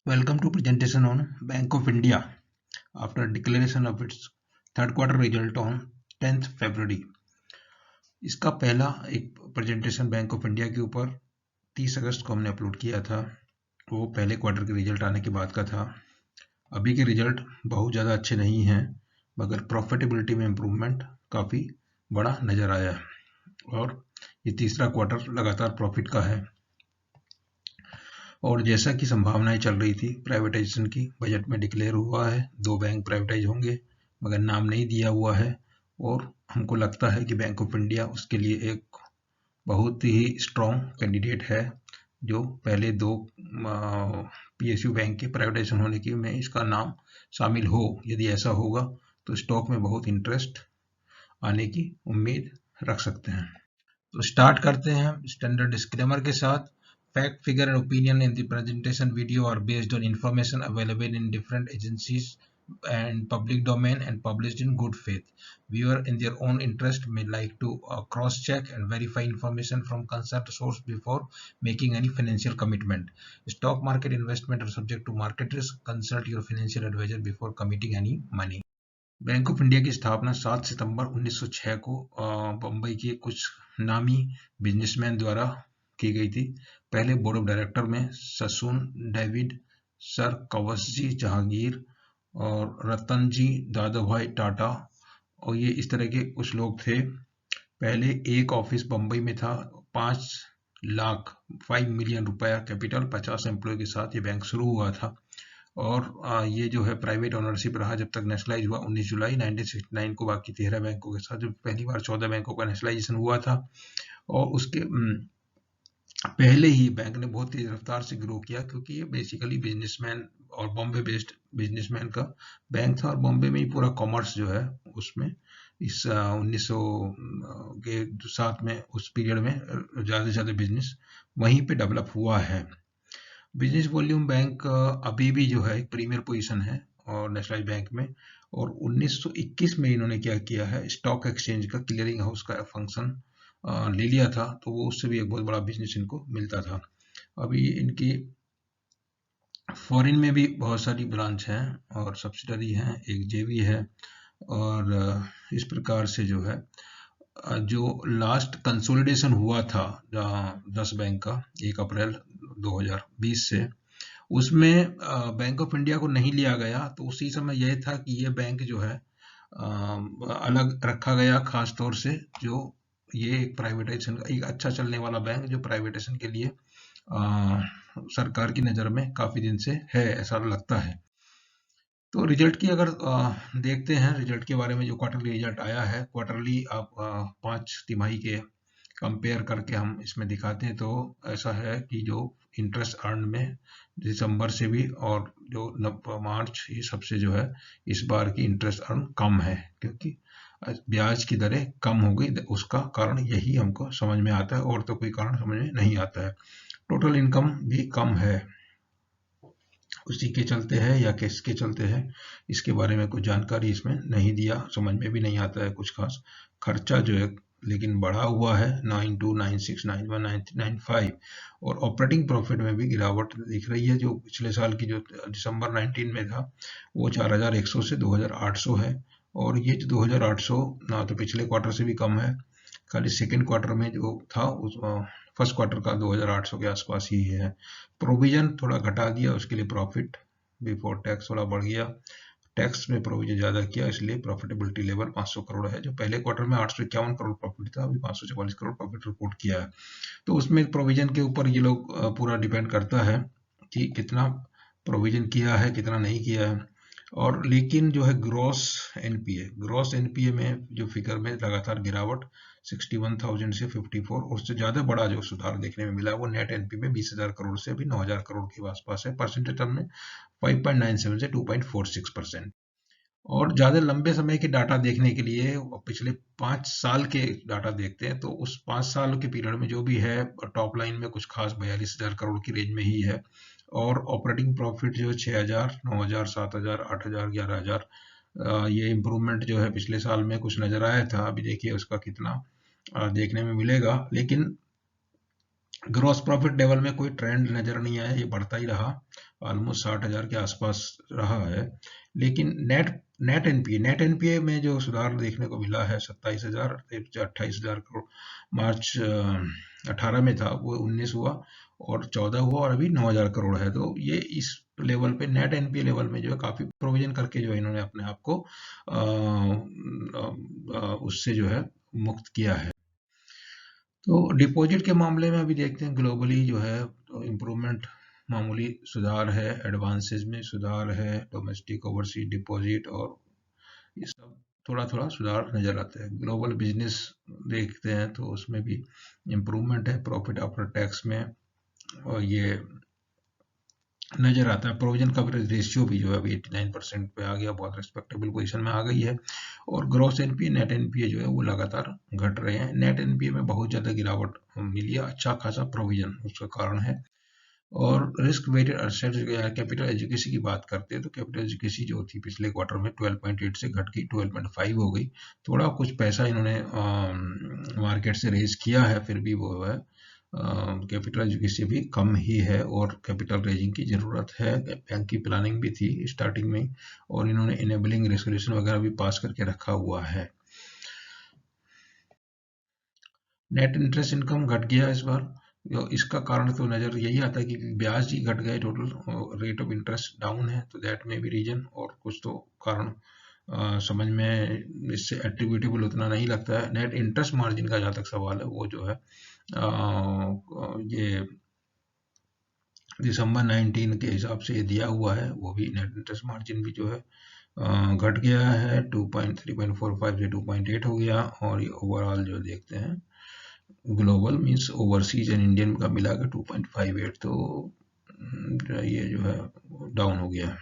Welcome to presentation on Bank of India after declaration of its third quarter result on 10th February. इसका पहला एक presentation bank of India के ऊपर 30 अगस्त को हमने अपलोड किया था। वो पहले क्वार्टर के रिजल्ट आने के बाद का था। अभी के रिजल्ट बहुत ज़्यादा अच्छे नहीं हैं, मगर प्रॉफिटेबिलिटी में इम्प्रूवमेंट काफ़ी बड़ा नज़र आया है और ये तीसरा क्वार्टर लगातार प्रॉफिट का है। और जैसा कि संभावनाएं चल रही थी प्राइवेटाइजेशन की, बजट में डिक्लेयर हुआ है 2 बैंक प्राइवेटाइज होंगे, मगर नाम नहीं दिया हुआ है और हमको लगता है कि बैंक ऑफ इंडिया उसके लिए एक बहुत ही स्ट्रॉन्ग कैंडिडेट है। जो पहले 2 पीएसयू बैंक के प्राइवेटाइजेशन होने की में इसका नाम शामिल हो। यदि ऐसा होगा तो स्टॉक में बहुत इंटरेस्ट आने की उम्मीद रख सकते हैं। तो स्टार्ट करते हैं स्टैंडर्ड डिस्क्लेमर के साथ। Fact, figure, and opinion in the presentation video are based on information available in different agencies and public domain and published in good faith. Viewer in their own interest may like to cross-check and verify information from concerned source before making any financial commitment. Stock market investment are subject to market risk. Consult your financial advisor before committing any money. Bank of India की स्थापना 7 सितंबर 1906 को बम्बई के कुछ नामी businessman द्वारा की गई थी। पहले बोर्ड ऑफ डायरेक्टर में ससून डेविड, सर कवसजी जहांगीर और रतनजी दादाभाई टाटा और ये इस तरह के कुछ लोग थे। पहले एक ऑफिस बम्बई में था। 5 मिलियन रुपया कैपिटल, 50 एम्प्लॉय के साथ ये बैंक शुरू हुआ था और ये जो है प्राइवेट ओनरशिप रहा जब तक नेशनलाइज हुआ 19 जुलाई 1969 को। बाकी 13 बैंकों के साथ जो पहली बार 14 बैंकों का नेशनलाइजेशन हुआ था और उसके पहले ही बैंक ने बहुत तेज रफ्तार से ग्रो किया, क्योंकि ये बेसिकली बिजनेसमैन और बॉम्बे बेस्ड बिजनेसमैन का बैंक था और बॉम्बे में ही पूरा कॉमर्स जो है उसमें इस 1900 के साथ में उस पीरियड में ज़्यादा से ज़्यादा बिजनेस वहीं पे डेवलप हुआ है। बिजनेस वॉल्यूम बैंक अभी भी जो है एक प्रीमियर पोजीशन है और नेशनलाइज बैंक में। और 1921 में इन्होंने क्या किया है, स्टॉक एक्सचेंज का क्लियरिंग हाउस का फंक्शन ले लिया था, तो वो उससे भी एक बहुत बड़ा बिजनेस इनको मिलता था। अभी इनकी फॉरेन में भी बहुत सारी ब्रांच हैं और सब्सिडरी हैं, एक जेवी है और इस प्रकार से जो है जो लास्ट कंसोलिडेशन हुआ था 10 बैंक का 1 अप्रैल 2020 से, उसमें बैंक ऑफ इंडिया को नहीं लिया गया। तो उसी समय यह था कि ये बैंक जो है अलग रखा गया, खास तौर से जो ये एक प्राइवेटाइजेशन का एक अच्छा चलने वाला बैंक जो प्राइवेटाइजेशन के लिए सरकार की नज़र में काफ़ी दिन से है, ऐसा लगता है। तो रिजल्ट की अगर देखते हैं रिजल्ट के बारे में, जो क्वार्टरली रिजल्ट आया है, क्वार्टरली आप 5 तिमाही के कंपेयर करके हम इसमें दिखाते हैं, तो ऐसा है कि जो इंटरेस्ट अर्न में दिसंबर से भी और जो मार्च, ये सबसे जो है इस बार की इंटरेस्ट अर्न कम है, क्योंकि ब्याज की दरें कम हो गई। उसका कारण यही हमको समझ में आता है और तो कोई कारण समझ में नहीं आता है। टोटल इनकम भी कम है, उसी के चलते है या किसके चलते है इसके बारे में कुछ जानकारी इसमें नहीं दिया, समझ में भी नहीं आता है कुछ खास। खर्चा जो है लेकिन बढ़ा हुआ है 92, 96, 91, 95 और ऑपरेटिंग प्रॉफिट में भी गिरावट दिख रही है। जो पिछले साल की जो दिसंबर 19 में था वो 4100 से 2800 है और ये जो 2800 ना तो पिछले क्वार्टर से भी कम है, खाली सेकेंड क्वार्टर में जो था उस फर्स्ट क्वार्टर का 2800 के आसपास ही है। प्रोविजन थोड़ा घटा दिया, उसके लिए प्रॉफिट बिफोर टैक्स थोड़ा बढ़ गया, टैक्स में प्रोविजन ज्यादा किया, इसलिए प्रॉफिटेबिलिटी लेवल 500 करोड़ है। जो पहले क्वार्टर में 851 करोड़ प्रॉफिट था, अभी 544 करोड़ प्रॉफिट रिपोर्ट किया है। तो उसमें प्रोविजन के ऊपर ये लोग पूरा डिपेंड करता है कि कितना प्रोविजन किया है कितना नहीं किया है। और लेकिन जो है ग्रॉस एनपीए में जो फिगर में लगातार गिरावट 61,000 से 54, और उससे ज्यादा बड़ा जो सुधार देखने में मिला वो नेट एनपीए में 20,000 करोड़ से अभी 9,000 करोड़ के आसपास है। परसेंटेज टर्म में 5.97 से 2.46%। और ज्यादा लंबे समय के डाटा देखने के लिए पिछले 5 साल के डाटा देखते हैं, तो उस 5 साल के पीरियड में जो भी है टॉप लाइन में कुछ खास 42,000 करोड़ की रेंज में ही है और ऑपरेटिंग प्रॉफिट जो 6,000, 9,000, 7,000, 8,000, 11,000, ये इम्प्रूवमेंट जो है पिछले साल में कुछ नजर आया था। अभी देखिए उसका कितना देखने में मिलेगा। लेकिन ग्रॉस प्रॉफिट लेवल में कोई ट्रेंड नजर नहीं आया, ये बढ़ता ही रहा, ऑलमोस्ट 60,000 के आसपास रहा है। लेकिन नेट एनपीए में जो सुधार देखने को मिला है, 27,000 से 28,000 करोड़ मार्च 18 में था, वो 19 हुआ और 14 हुआ और अभी 9,000 करोड़ है। तो ये इस लेवल पे नेट एनपीए लेवल में जो है काफी प्रोविजन करके जो है इन्होंने अपने आप को उससे जो है मुक्त किया है। तो डिपॉजिट के मामले में अभी देखते हैं ग्लोबली जो है तो इम्प्रूवमेंट, मामूली सुधार है, एडवांसेस में सुधार है, डोमेस्टिक ओवरसीज डिपॉजिट और ये सब थोड़ा थोड़ा सुधार नजर आता है। ग्लोबल बिजनेस देखते हैं तो उसमें भी इम्प्रूवमेंट है, प्रॉफिट आफ्टर टैक्स में, और ये नजर आता है। प्रोविजन कवरेज रेशियो भी जो है अभी 89% पे आ गया, बहुत रिस्पेक्टेबल पोजीशन में आ गई है। और ग्रॉस एनपीए नेट एनपीए जो है वो लगातार घट रहे हैं। नेट एनपीए में बहुत ज्यादा गिरावट मिली है, अच्छा खासा प्रोविजन उसका कारण है। और रिस्क वेटेड एसेट्स कैपिटल एजुकेसी की बात करते हैं तो कैपिटल एजुकेसी जो थी पिछले क्वार्टर में 12.8 से घट के 12.5 हो गई। थोड़ा कुछ पैसा इन्होंने मार्केट से रेज किया है, फिर भी वो है कैपिटल एजुकेसी भी कम ही है और कैपिटल रेजिंग की जरूरत है। बैंक की प्लानिंग भी थी स्टार्टिंग में और इन्होंने इनेबलिंग रेजोल्यूशन वगैरह भी पास करके रखा हुआ है। नेट इंटरेस्ट इनकम घट गया इस बार, इसका कारण तो नजर यही आता है कि ब्याज ही घट गए, total rate of interest down है, तो दैट में भी रीजन और कुछ तो कारण समझ में इससे एट्रीब्यूटेबल उतना नहीं लगता है। नेट इंटरेस्ट मार्जिन का जहाँ तक सवाल है वो जो है ये दिसंबर 19 के हिसाब से ये दिया हुआ है, वो भी नेट इंटरेस्ट मार्जिन भी जो है घट गया है, 3.45 से 2.8 हो गया। और ये ओवरऑल जो देखते हैं global means overseas and Indian का मिला के 2.58, तो ये जो है डाउन हो गया।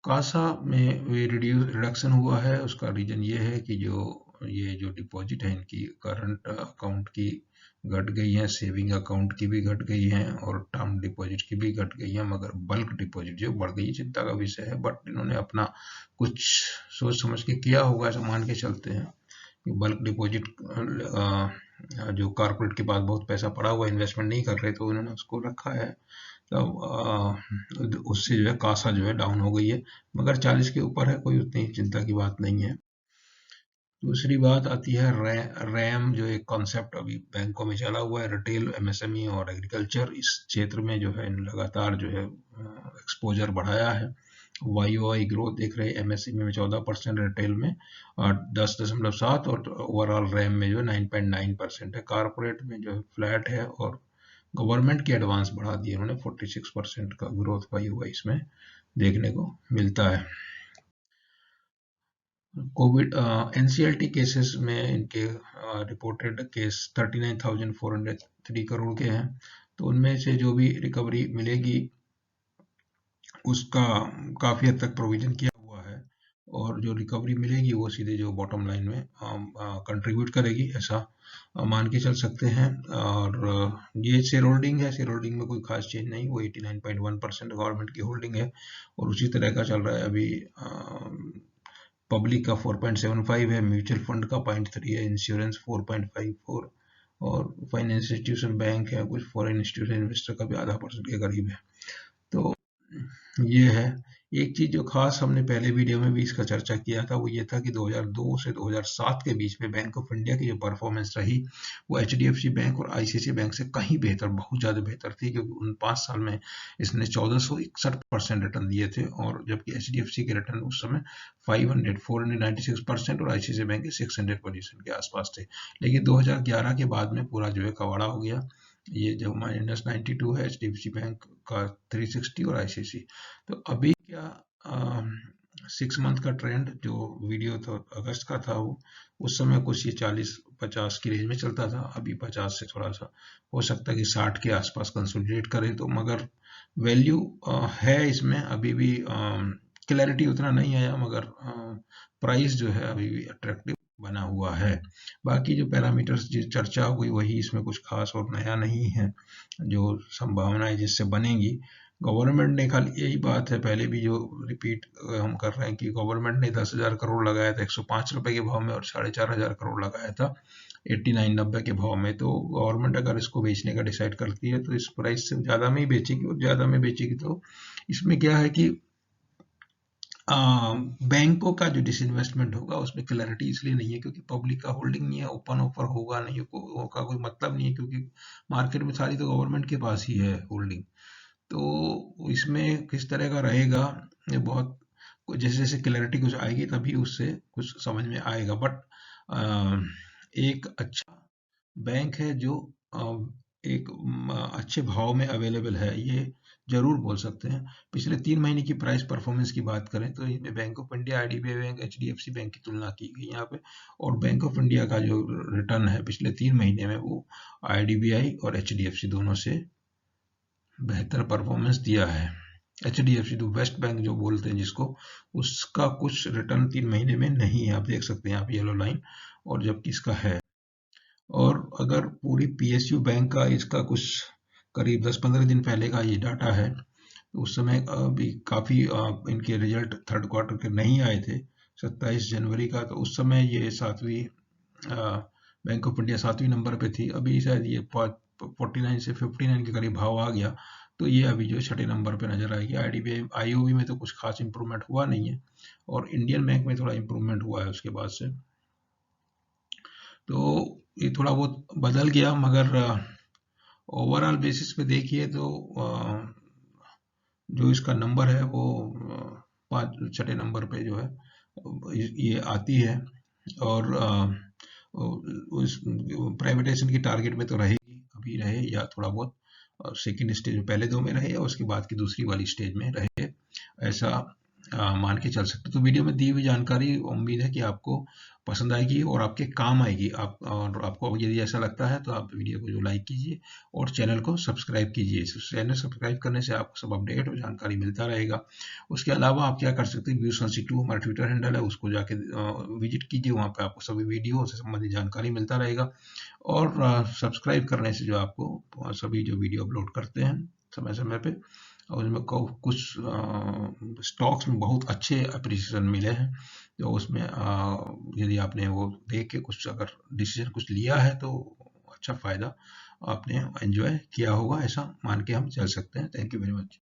कासा में वे रिडक्शन हुआ है, उसका रीजन ये है कि जो डिपॉजिट है इनकी करंट अकाउंट की घट गई है, सेविंग अकाउंट की भी घट गई है और टर्म डिपॉजिट की भी घट गई है, मगर बल्क डिपॉजिट जो बढ़ गई चिंता का विषय है। बट इन्होंने अपना कुछ सोच समझ के किया होगा, ऐसा मान के चलते हैं कि बल्क डिपॉजिट जो कॉर्पोरेट के पास बहुत पैसा पड़ा हुआ इन्वेस्टमेंट नहीं कर रहे तो उन्होंने उसको रखा है, तो उससे जो है कासा जो है डाउन हो गई है, मगर 40 के ऊपर है, कोई उतनी चिंता की बात नहीं है। दूसरी बात आती है रैम जो एक कॉन्सेप्ट अभी बैंकों में चला हुआ है, रिटेल, एमएसएमई और एग्रीकल्चर, इस क्षेत्र में जो है लगातार जो है एक्सपोजर बढ़ाया है। वाई ग्रोथ देख रहे हैं एमएसएमई में 14%, रिटेल में 10.7 और ओवरऑल रैम में जो है 9.9% है। कारपोरेट में जो है फ्लैट है और गवर्नमेंट के एडवांस बढ़ा दिए उन्होंने, 46% का ग्रोथ वाई इसमें देखने को मिलता है। कोविड एनसीएलटी केसेस में इनके रिपोर्टेड केस 39,403 करोड़ के हैं, तो उनमें से जो भी रिकवरी मिलेगी उसका काफी हद तक प्रोविजन किया हुआ है और जो रिकवरी मिलेगी वो सीधे जो बॉटम लाइन में कंट्रीब्यूट करेगी, ऐसा मान के चल सकते हैं। और ये शेयर होल्डिंग है, शेयर होल्डिंग में कोई खास चेंज नहीं, वो 89.1% गवर्नमेंट की होल्डिंग है और उसी तरह का चल रहा है अभी। पब्लिक का 4.75 है, म्यूचुअल फंड का 0.3 है, इंश्योरेंस 4.54 और फाइनेंस इंस्टीट्यूशन बैंक है, कुछ फॉरेन इंस्टीट्यूशन इन्वेस्टर का भी आधा परसेंट के करीब है। तो ये है एक चीज जो खास हमने पहले वीडियो में भी इसका चर्चा किया था, वो ये था कि 2002 से 2007 के बीच में बैंक ऑफ इंडिया की जो परफॉर्मेंस रही वो एचडीएफसी बैंक और आईसीआईसीआई बैंक से कहीं बेहतर, बहुत ज्यादा बेहतर थी, क्योंकि उन 5 साल में इसने 1461% रिटर्न दिए थे और जबकि एचडीएफसी के रिटर्न उस समय 496% और आईसीआईसीआई बैंक के 600 पोजीशन के आसपास थे। लेकिन 2011 के बाद में पूरा जो है कवाड़ा हो गया, ये जो -92 है एचडीएफसी बैंक का 360 और आईसीआईसी। तो अभी क्या 6 मंथ का ट्रेंड जो वीडियो था अगस्त का था, वो उस समय कुछ ये 40-50 की रेंज में चलता था, अभी 50 से थोड़ा सा हो सकता है कि 60 के आसपास कंसोलिडेट करे, तो मगर वैल्यू है इसमें अभी भी, क्लैरिटी उतना नहीं आया, मगर प्राइस जो है अभी भी अट्रैक्टिव बना हुआ है। बाकी जो पैरामीटर्स जिस चर्चा हो गई वही इसमें कुछ खास और नया नहीं है, जो संभावनाएं जिससे बनेगी। गवर्नमेंट ने खाली यही बात है, पहले भी जो रिपीट हम कर रहे हैं कि गवर्नमेंट ने 10,000 करोड़ लगाया था 105 रुपए के भाव में और 4,500 करोड़ लगाया था 89-90 के भाव में। तो गवर्नमेंट अगर इसको बेचने का डिसाइड करती है तो इस प्राइस से ज़्यादा में ही बेचेगी, और ज़्यादा में बेचेगी तो इसमें क्या है कि बैंकों का जो डिसइन्वेस्टमेंट होगा उसमें क्लैरिटी इसलिए नहीं है क्योंकि पब्लिक का होल्डिंग नहीं है, ओपन ऑफर होगा नहीं, होगा कोई मतलब नहीं है, क्योंकि मार्केट में सारी तो गवर्नमेंट के पास ही है होल्डिंग। तो इसमें किस तरह का रहेगा, ये बहुत जैसे जैसे क्लैरिटी कुछ आएगी तभी उससे कुछ समझ में आएगा। बट एक अच्छा बैंक है जो अ, एक अच्छे भाव में अवेलेबल है, ये जरूर बोल सकते हैं। पिछले 3 महीने की प्राइस परफॉर्मेंस की बात करें तो इसमें bank of India, IDBI bank, HDFC bank की तुलना की गई यहाँ पे। और बैंक ऑफ इंडिया का जो रिटर्न है पिछले 3 महीने में वो आईडीबीआई और एचडीएफसी दोनों से बेहतर परफॉर्मेंस दिया है। एचडीएफसी तो वेस्ट बैंक जो बोलते हैं जिसको, उसका कुछ रिटर्न 3 महीने में नहीं है, आप देख सकते हैं आप येलो लाइन, और जबकि इसका है। और अगर पूरी पीएसयू बैंक का इसका कुछ करीब 10-15 दिन पहले का ये डाटा है, तो उस समय अभी काफ़ी इनके रिजल्ट थर्ड क्वार्टर के नहीं आए थे 27 जनवरी का, तो उस समय ये 7वीं बैंक ऑफ इंडिया 7वीं नंबर पे थी। अभी शायद ये 49 से 59 के करीब भाव आ गया, तो ये अभी जो 6ठे नंबर पे नजर आएगी। आईडीबीआई आईओबी में तो कुछ खास इंप्रूवमेंट हुआ नहीं है, और इंडियन बैंक में थोड़ा इंप्रूवमेंट हुआ है उसके बाद से। तो ये थोड़ा बहुत बदल गया, मगर ओवरऑल बेसिस पे देखिए तो जो इसका नंबर है वो 6ठे नंबर पे जो है ये आती है। और उस प्राइवेटाइजेशन की टारगेट में तो रहेगी, अभी रहे या थोड़ा बहुत सेकंड स्टेज में, पहले 2 में रहे और उसके बाद की दूसरी वाली स्टेज में रहे, ऐसा मान के चल सकते। तो वीडियो में दी हुई जानकारी उम्मीद है कि आपको पसंद आएगी और आपके काम आएगी। आप और आपको यदि ऐसा लगता है तो आप वीडियो को जो लाइक कीजिए और चैनल को सब्सक्राइब कीजिए। चैनल सब्सक्राइब करने से आपको सब अपडेट और जानकारी मिलता रहेगा। उसके अलावा आप क्या कर सकते हैं, Views162 हमारा ट्विटर हैंडल है, उसको जाके विजिट कीजिए, वहाँ पे आपको सभी वीडियो से संबंधित जानकारी मिलता रहेगा। और सब्सक्राइब करने से जो आपको सभी जो वीडियो अपलोड करते हैं समय समय पे, और उसमें कुछ स्टॉक्स में बहुत अच्छे अप्रिसिएशन मिले हैं, तो उसमें यदि आपने वो देख के कुछ अगर डिसीजन कुछ लिया है तो अच्छा फायदा आपने एंजॉय किया होगा, ऐसा मान के हम चल सकते हैं। Thank you very much.